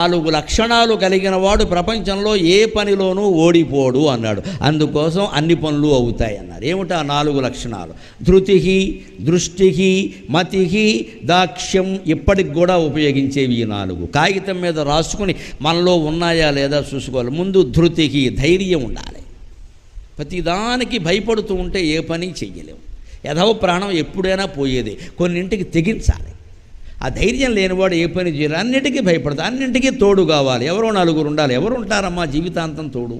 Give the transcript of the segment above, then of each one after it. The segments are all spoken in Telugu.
4 లక్షణాలు కలిగిన వాడు ప్రపంచంలో ఏ పనిలోనూ ఓడిపోడు అన్నాడు. అందుకోసం అన్ని పనులు అవుతాయి అన్నారు. ఏమిటా 4 లక్షణాలు? ధృతి, దృష్టి, మతి, దాక్ష్యం. ఇప్పటికి కూడా ఉపయోగించేవి ఈ 4. కాగితం మీద రాసుకుని మనలో ఉన్నాయా లేదా చూసుకోవాలి. ముందు ధృతికి, ధైర్యం ఉండాలి. ప్రతిదానికి భయపడుతూ ఉంటే ఏ పని చెయ్యలేము. యథవ ప్రాణం ఎప్పుడైనా పోయేది. కొన్నింటికి తెగించాలి. ఆ ధైర్యం లేనివాడు ఏ పని చేయరు. అన్నిటికీ భయపడతాడు. అన్నింటికీ తోడు కావాలి. ఎవరో 4 ఉండాలి. ఎవరు ఉంటారమ్మా జీవితాంతం తోడు?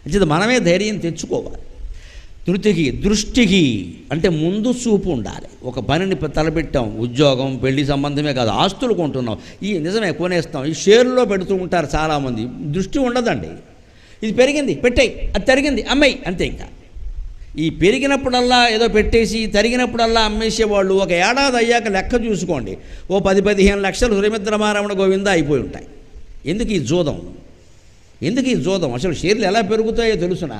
అంటే మనమే ధైర్యం తెచ్చుకోవాలి. ధృతికి, దృష్టికి అంటే ముందు చూపు ఉండాలి. ఒక పనిని తలపెట్టాం, ఉద్యోగం, పెళ్లి సంబంధమే కాదు, ఆస్తులు కొంటున్నాం, ఈ నిజమే కొనేస్తాం, ఈ షేర్లో పెడుతూ ఉంటారు చాలామంది. దృష్టి ఉండదండి. ఇది పెరిగింది పెట్టేయి, అది తరిగింది అమ్మాయి, అంతే. ఇంకా ఈ పెరిగినప్పుడల్లా ఏదో పెట్టేసి తరిగినప్పుడల్లా అమ్మేసేవాళ్ళు ఒక ఏడాది అయ్యాక లెక్క చూసుకోండి, ఓ 10-15 లక్షలు సురమిద్రమారమణ గోవింద అయిపోయి ఉంటాయి. ఎందుకు ఈ జోదం? ఎందుకు ఈ జోదం? అసలు షేర్లు ఎలా పెరుగుతాయో తెలుసునా?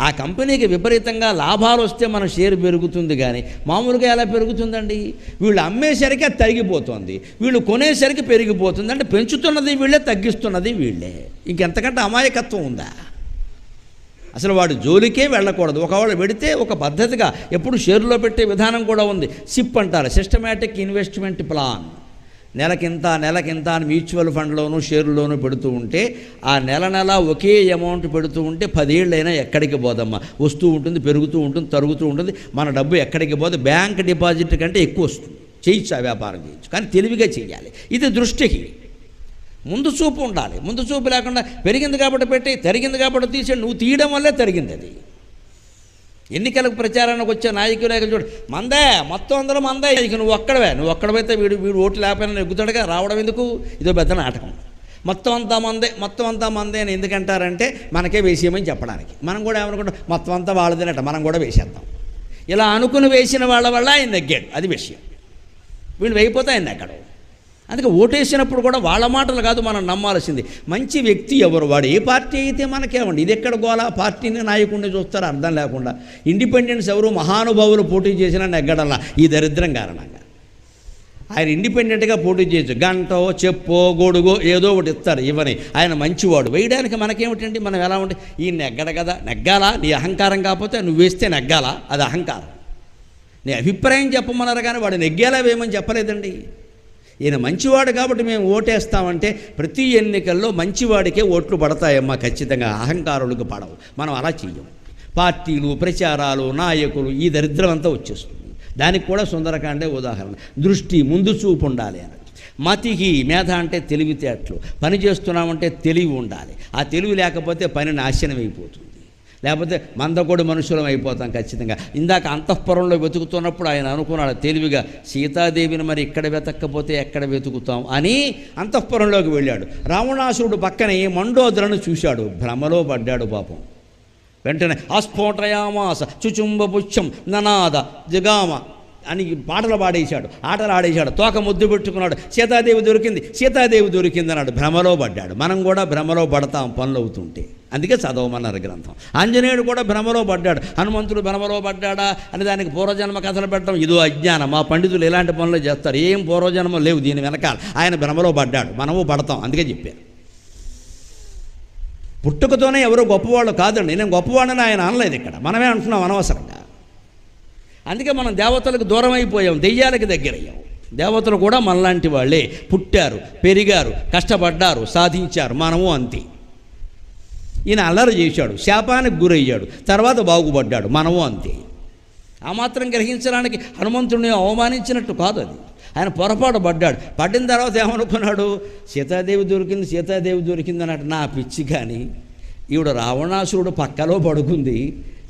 ఆ కంపెనీకి విపరీతంగా లాభాలు వస్తే మన షేర్ పెరుగుతుంది, కానీ మామూలుగా ఎలా పెరుగుతుందండి? వీళ్ళు అమ్మేసరికి అది తరిగిపోతుంది, వీళ్ళు కొనేసరికి పెరిగిపోతుంది. అంటే పెంచుతున్నది వీళ్ళే, తగ్గిస్తున్నది వీళ్ళే. ఇంకెంతకంటే అమాయకత్వం ఉందా? అసలు వాడు జోలికే వెళ్ళకూడదు. ఒకవేళ పెడితే ఒక పద్ధతిగా ఎప్పుడు షేర్లో పెట్టే విధానం కూడా ఉంది. సిప్ అంటారు, సిస్టమేటిక్ ఇన్వెస్ట్మెంట్ ప్లాన్. నెలకింత అని మ్యూచువల్ ఫండ్లోనూ షేర్లోనూ పెడుతూ ఉంటే ఆ నెల ఒకే అమౌంట్ పెడుతూ ఉంటే 10 ఏళ్ళైనా ఎక్కడికి పోదమ్మా, వస్తూ ఉంటుంది, పెరుగుతూ ఉంటుంది, తరుగుతూ ఉంటుంది. మన డబ్బు ఎక్కడికి పోదు, బ్యాంక్ డిపాజిట్ కంటే ఎక్కువ వస్తుంది. చేయొచ్చు, ఆ వ్యాపారం చేయొచ్చు, కానీ తెలివిగా చేయాలి. ఇది దృష్టికి. ముందు చూపు ఉండాలి. ముందు చూపు లేకుండా పెరిగింది కాబట్టి పెట్టి, తరిగింది కాబట్టి తీసి, నువ్వు తీయడం వల్లే తరిగింది అది. ఎన్నికలకు ప్రచారానికి వచ్చే నాయకులే చూడు, మందే మొత్తం అందరూ మందే, ఇక నువ్వు ఒక్కడవైతే వీడు ఓట్లు లేకపోయినా ఎగ్గుతాడుగా, రావడం ఎందుకు? ఇదో పెద్ద నాటకం. మొత్తం అంతా మందే అని ఎందుకంటారంటే మనకే వేసేయమని చెప్పడానికి. మనం కూడా ఏమనుకుంటాం, మొత్తం అంతా వాళ్ళదేనట, మనం కూడా వేసేద్దాం. ఇలా అనుకుని వేసిన వాళ్ళ వల్ల ఆయన నెగ్గాడు, అది విషయం. వీళ్ళు వేయిపోతే ఆయన నెగ్గాడు. అందుకే ఓటేసినప్పుడు కూడా వాళ్ళ మాటలు కాదు మనం నమ్మాల్సింది. మంచి వ్యక్తి ఎవరు, వాడు ఏ పార్టీ అయితే మనకేమండి. ఇది ఎక్కడ గోలా? పార్టీని నాయకుడిని చూస్తారు అర్థం లేకుండా. ఇండిపెండెన్స్ ఎవరు మహానుభావులు పోటీ చేసినా నెగ్గడల్లా ఈ దరిద్రం కారణంగా. ఆయన ఇండిపెండెంట్గా పోటీ చేయొచ్చు, గంటో చెప్పో గొడుగో ఏదో ఒకటి ఇస్తారు, ఇవ్వని. ఆయన మంచివాడు, వేయడానికి మనకేమిటండి? మనం ఎలా ఉంటే ఈ నెగ్గడ కదా, నెగ్గాలా? నీ అహంకారం కాకపోతే నువ్వు వేస్తే నెగ్గాలా? అది అహంకారం. నీ అభిప్రాయం చెప్పమన్నారు, కానీ వాడు నెగ్గేలా వేయమని చెప్పలేదండి. ఈయన మంచివాడు కాబట్టి మేము ఓటేస్తామంటే ప్రతి ఎన్నికల్లో మంచివాడికే ఓట్లు పడతాయమ్మా ఖచ్చితంగా, అహంకారులకు పడవు. మనం అలా చెయ్యం. పార్టీలు, ప్రచారాలు, నాయకులు, ఈ దరిద్రం అంతా వచ్చేస్తుంది. దానికి కూడా సుందరకాండే ఉదాహరణ. దృష్టి, ముందు చూపు ఉండాలి అన్నది. మతికి, మేధ అంటే తెలివితేటలు. పని చేస్తున్నామంటే తెలివి ఉండాలి. ఆ తెలివి లేకపోతే పని నాశనం అయిపోతుంది. లేకపోతే మందకొడి మనుషులం అయిపోతాం ఖచ్చితంగా. ఇందాక అంతఃపురంలో వెతుకుతున్నప్పుడు ఆయన అనుకున్నాడు తెలివిగా, సీతాదేవిని మరి ఇక్కడ వెతక్కపోతే ఎక్కడ వెతుకుతాం అని అంతఃపురంలోకి వెళ్ళాడు. రావణాసురుడు పక్కనే మండోదరను చూశాడు, భ్రమలో పడ్డాడు పాపం. వెంటనే ఆస్ఫోటయామాస చుచుంబ పుచ్చం ననాద జగామ అని పాటలు పాడేశాడు, ఆటలు ఆడేశాడు, తోక ముద్దు పెట్టుకున్నాడు. సీతాదేవి దొరికింది అన్నాడు. భ్రమలో పడ్డాడు. మనం కూడా భ్రమలో పడతాం పనులు అవుతుంటే, అందుకే చదవమన్నారు గ్రంథం. ఆంజనేయుడు కూడా భ్రమలో పడ్డాడు. హనుమంతుడు భ్రమలో పడ్డాడా అని దానికి పూర్వజన్మ కథలు పెట్టడం ఇదో అజ్ఞానం. మా పండితులు ఎలాంటి పనులు చేస్తారు, ఏం పూర్వజన్మ లేవు దీని వెనకాల. ఆయన భ్రమలో పడ్డాడు, మనము పడతాం, అందుకే చెప్పారు. పుట్టుకతోనే ఎవరు గొప్పవాళ్ళు కాదండి. నేను గొప్పవాడిని ఆయన అనలేదు ఇక్కడ, మనమే అంటున్నాం అనవసరంగా. అందుకే మనం దేవతలకు దూరం అయిపోయాం, దెయ్యాలకు దగ్గరయ్యాం. దేవతలు కూడా మనలాంటి వాళ్ళే, పుట్టారు, పెరిగారు, కష్టపడ్డారు, సాధించారు. మనము అంతే. ఈయన అల్లరి చేశాడు, శాపానికి గురయ్యాడు, తర్వాత బాగుపడ్డాడు. మనము అంతే. ఆ మాత్రం గ్రహించడానికి హనుమంతుడిని అవమానించినట్టు కాదు అది. ఆయన పొరపాటు పడ్డాడు. పడిన తర్వాత ఏమనుకున్నాడు, సీతాదేవి దొరికింది అన్నట్టు. నా పిచ్చి కానీ ఈవిడ రావణాసురుడు పక్కలో పడుకుంది,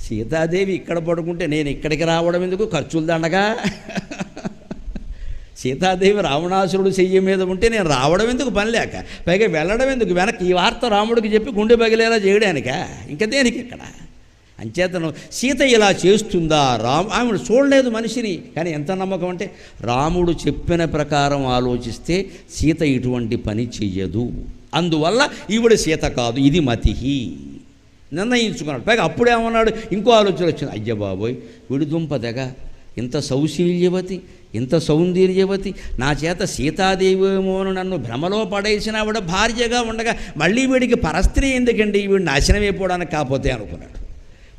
సీతాదేవి ఇక్కడ పడుకుంటే నేను ఇక్కడికి రావడం ఎందుకు, ఖర్చులు దండగా. సీతాదేవి రావణాసురుడు చెయ్యి మీద ఉంటే నేను రావడం ఎందుకు, పని లేక, పైగా వెళ్ళడం ఎందుకు, వెనక్కి ఈ వార్త రాముడికి చెప్పి గుండె పగిలేలా చేయడానికా, ఇంకా దేనికి ఇక్కడ. అంచేతను సీత ఇలా చేస్తుందా, ఆమెను చూడలేదు మనిషిని, కానీ ఎంత నమ్మకం అంటే రాముడు చెప్పిన ప్రకారం ఆలోచిస్తే సీత ఇటువంటి పని చెయ్యదు, అందువల్ల ఈవిడ సీత కాదు, ఇది మతిహి నిర్ణయించుకున్నాడు. పైగా అప్పుడేమన్నాడు, ఇంకో ఆలోచన వచ్చింది, అయ్య బాబోయ్ విడుదుంపదగా ఇంత సౌశీల్యవతి, ఇంత సౌందర్యవతి, నా చేత సీతాదేవేమోను నన్ను భ్రమలో పడేసిన ఆవిడ భార్యగా ఉండగా మళ్ళీ వీడికి పరస్త్రీ ఎందుకండి, వీడు నాశనం అయిపోవడానికి కాకపోతే అనుకున్నాడు.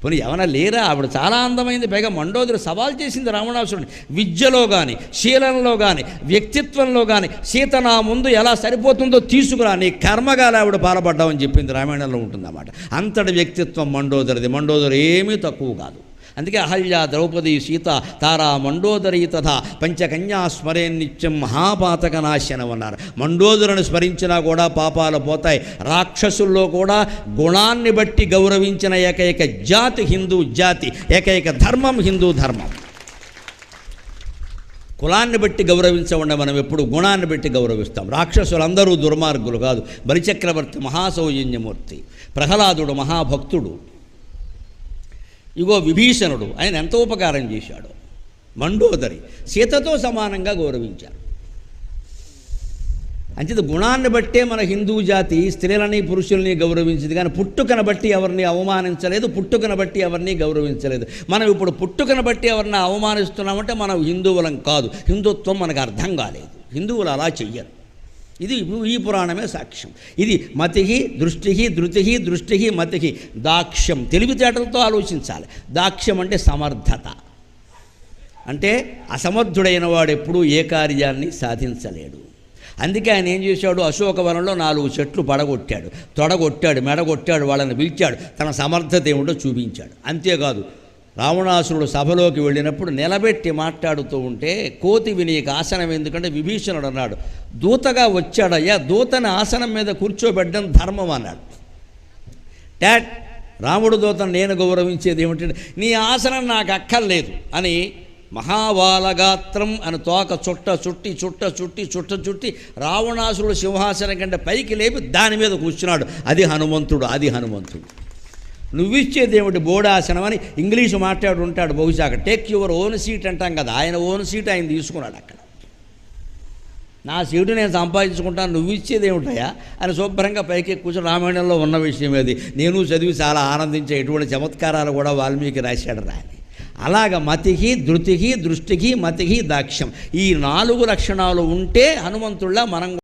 పోనీ ఏమైనా లేరా, ఆవిడ చాలా అందమైంది, పైగా మండోదరి సవాల్ చేసింది రావణాసురుడిని, విద్యలో కానీ శీలంలో కానీ వ్యక్తిత్వంలో కానీ సీత నా ముందు ఎలా సరిపోతుందో తీసుకురా, నీ కర్మగాలి ఆవిడ పాల్పడ్డామని చెప్పింది, రామాయణంలో ఉంటుందన్నమాట. అంతటి వ్యక్తిత్వం మండోదరిది. మండోదరి ఏమీ తక్కువ కాదు. అందుకే అహల్య, ద్రౌపది, సీత, తారా, మండోదరి తథా పంచకన్యా స్మరే నిత్యం మహాపాతక నాశనం అన్నారు. మండోదరిని స్మరించినా కూడా పాపాలు పోతాయి. రాక్షసుల్లో కూడా గుణాన్ని బట్టి గౌరవించిన ఏకైక జాతి హిందూ జాతి, ఏకైక ధర్మం హిందూ ధర్మం. కులాన్ని బట్టి గౌరవించకుండా మనం ఎప్పుడు గుణాన్ని బట్టి గౌరవిస్తాం. రాక్షసులందరూ దుర్మార్గులు కాదు. బలిచక్రవర్తి మహాసౌజన్యమూర్తి, ప్రహ్లాదుడు మహాభక్తుడు, ఇగో విభీషణుడు, ఆయన ఎంత ఉపకారం చేశాడు. మండోదరి సీతతో సమానంగా గౌరవించారు. అంచేత గుణాన్ని బట్టే మన హిందూ జాతి స్త్రీలని పురుషుల్ని గౌరవించింది, కానీ పుట్టుకను బట్టి ఎవరిని అవమానించలేదు, పుట్టుకను బట్టి ఎవరిని గౌరవించలేదు. మనం ఇప్పుడు పుట్టుకను బట్టి ఎవరిని అవమానిస్తున్నామంటే మనం హిందువులం కాదు, హిందుత్వం మనకు అర్థం కాలేదు. హిందువులు అలా చెయ్యరు. ఇది ఈ పురాణమే సాక్ష్యం. ఇది మతి, దృష్టి, ధృతి, దృష్టి, మతి, దాక్ష్యం. తెలివితేటలతో ఆలోచించాలి. దాక్ష్యం అంటే సమర్థత. అంటే అసమర్థుడైన వాడు ఎప్పుడూ ఏ కార్యాన్ని సాధించలేడు. అందుకే ఆయన ఏం చేశాడు, అశోకవనంలో 4 చెట్లు పడగొట్టాడు, తొడగొట్టాడు, మెడగొట్టాడు, వాళ్ళని పిలిచాడు, తన సమర్థత ఏమిటో చూపించాడు. అంతేకాదు, రావణాసురుడు సభలోకి వెళ్ళినప్పుడు నిలబెట్టి మాట్లాడుతూ ఉంటే కోతివి నీకు ఆసనం ఎందుకంటే విభీషణుడు అన్నాడు, దూతగా వచ్చాడయ్యా, దూతని ఆసనం మీద కూర్చోబెట్టడం ధర్మం అన్నాడు. రాముడు దూతను నేను గౌరవించేది ఏమిటంటే నీ ఆసనం నాకు అక్కర్లేదు అని మహావాలగాత్రం అని తోక చుట్టి రావణాసురుడు సింహాసనం కంటే పైకి లేపి దాని మీద కూర్చున్నాడు. అది హనుమంతుడు. నువ్విచ్చేది ఏమిటి, బోడాసనం అని ఇంగ్లీషు మాట్లాడు ఉంటాడు బహుశా. టేక్ యువర్ ఓన్ సీట్ అంటాం కదా, ఆయన ఓన్ సీట్ ఆయన తీసుకున్నాడు. అక్కడ నా సీటు నేను సంపాదించుకుంటాను, నువ్వు ఇచ్చేది ఏమిటయా అని శుభ్రంగా పైకి కూర్చొని రామాయణంలో ఉన్న విషయం అది. నేను చదివి చాలా ఆనందించే ఎటువంటి చమత్కారాలు కూడా వాల్మీకి రాశాడు రాని. అలాగ మతి, ధృతి, దృష్టి, మతి, దాక్ష్యం, ఈ 4 లక్షణాలు ఉంటే హనుమంతుళ్ళ మనం